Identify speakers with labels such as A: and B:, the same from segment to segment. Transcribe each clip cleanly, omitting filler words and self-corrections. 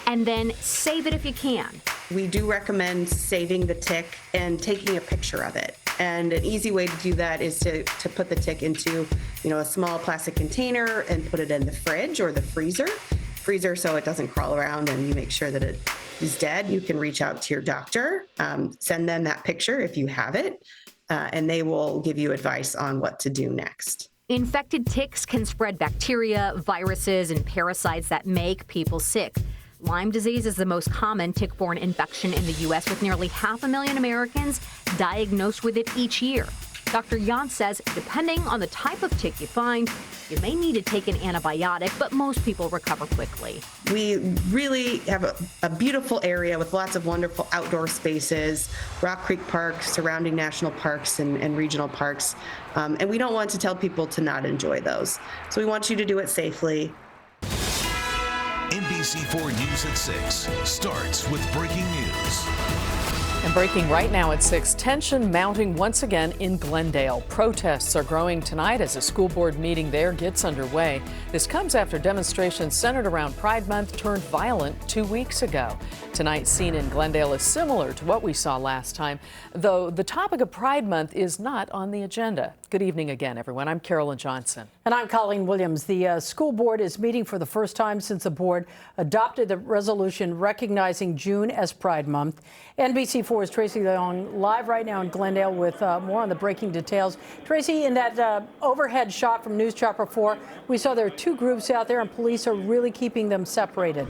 A: and then save it if you can.
B: We do recommend saving the tick and taking a picture of it. And an easy way to do that is to put the tick into, a small plastic container and put it in the fridge or the freezer so it doesn't crawl around and you make sure that it is dead. You can reach out to your doctor, send them that picture if you have it, and they will give you advice on what to do next.
A: Infected ticks can spread bacteria, viruses, and parasites that make people sick. Lyme disease is the most common tick-borne infection in the U.S., with nearly 500,000 Americans diagnosed with it each year. Dr. Yant says depending on the type of tick you find, you may need to take an antibiotic, but most people recover quickly.
B: We really have a beautiful area with lots of wonderful outdoor spaces, Rock Creek Park, surrounding national parks and regional parks, and we don't want to tell people to not enjoy those. So we want you to do it safely.
C: NBC4 News at 6 starts with breaking news.
D: And breaking right now at 6, tension mounting once again in Glendale. Protests are growing tonight as a school board meeting there gets underway. This comes after demonstrations centered around Pride Month turned violent 2 weeks ago. Tonight's scene in Glendale is similar to what we saw last time, though the topic of Pride Month is not on the agenda. Good evening again, everyone. I'm Carolyn Johnson.
E: And I'm Colleen Williams. The school board is meeting for the first time since the board adopted the resolution recognizing June as Pride Month. NBC4's Tracy Leong live right now in Glendale with more on the breaking details. Tracy, in that overhead shot from News Chopper 4, we saw there are two groups out there and police are really keeping them separated.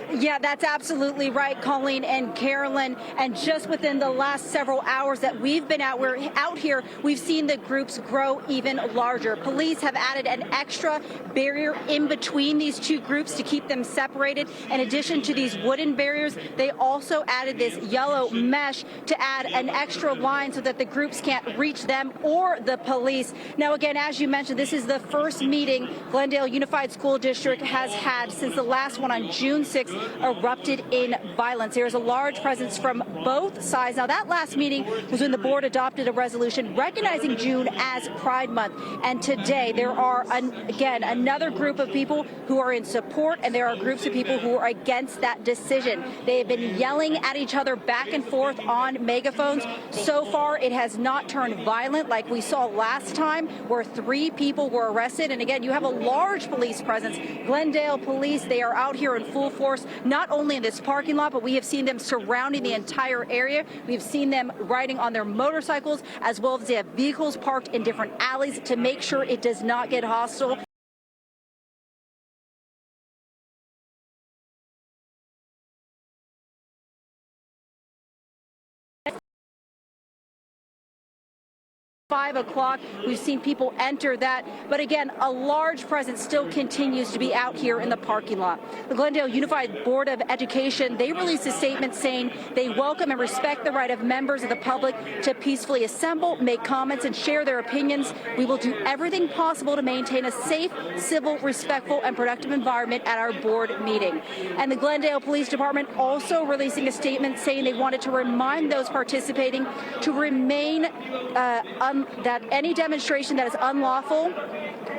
F: Yeah, that's absolutely right, Colleen and Carolyn. And just within the last several hours that we've been out here, we've seen the groups grow even larger. Police have added an extra barrier in between these two groups to keep them separated. In addition to these wooden barriers, they also added this yellow mesh to add an extra line so that the groups can't reach them or the police. Now, again, as you mentioned, this is the first meeting Glendale Unified School District has had since the last one on June 6th erupted in violence. There's a large presence from both sides. Now, that last meeting was when the board adopted a resolution recognizing June as Pride Month. And today there are, again, another group of people who are in support, and there are groups of people who are against that decision. They have been yelling at each other back and forth on megaphones. So far, it has not turned violent like we saw last time, where 3 people were arrested. And again, you have a large police presence. Glendale police, they are out here in full force, not only in this parking lot, but we have seen them surrounding the entire area. We've seen them riding on their motorcycles, as well as they have vehicles parked in different alleys to make sure it does not get hostile. 5 o'clock. We've seen people enter that. But again, a large presence still continues to be out here in the parking lot. The Glendale Unified Board of Education, they released a statement saying they welcome and respect the right of members of the public to peacefully assemble, make comments, and share their opinions. We will do everything possible to maintain a safe, civil, respectful, and productive environment at our board meeting. And the Glendale Police Department also releasing a statement saying they wanted to remind those participating to remain that any demonstration that is unlawful,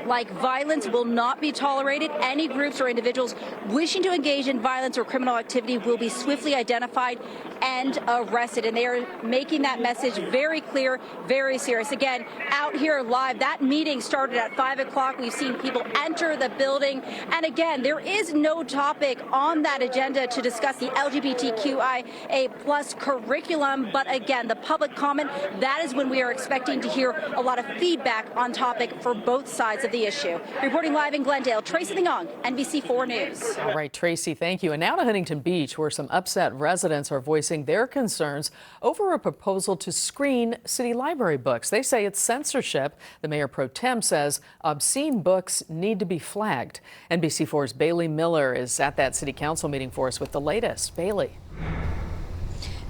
F: like violence, will not be tolerated. Any groups or individuals wishing to engage in violence or criminal activity will be swiftly identified and arrested. And they are making that message very clear, very serious. Again, out here live, that meeting started at 5 o'clock. We've seen people enter the building. And again, there is no topic on that agenda to discuss the LGBTQIA plus curriculum. But again, the public comment, that is when we are expecting to hear a lot of feedback on topic for both sides of the issue. Reporting live in Glendale, Tracy Leong, NBC4 News.
D: All right, Tracy, thank you. And now to Huntington Beach, where some upset residents are voicing their concerns over a proposal to screen city library books. They say it's censorship. The mayor pro tem says obscene books need to be flagged. NBC4's Bailey Miller is at that city council meeting for us with the latest. Bailey.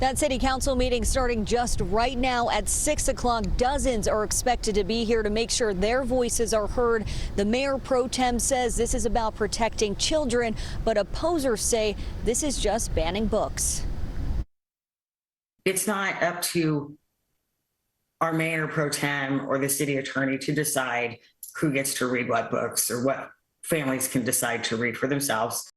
G: That city council meeting starting just right now at 6 o'clock. Dozens are expected to be here to make sure their voices are heard. The mayor pro tem says this is about protecting children, but opposers say this is just banning books.
H: It's not up to our mayor pro tem or the city attorney to decide who gets to read what books or what families can decide to read for themselves.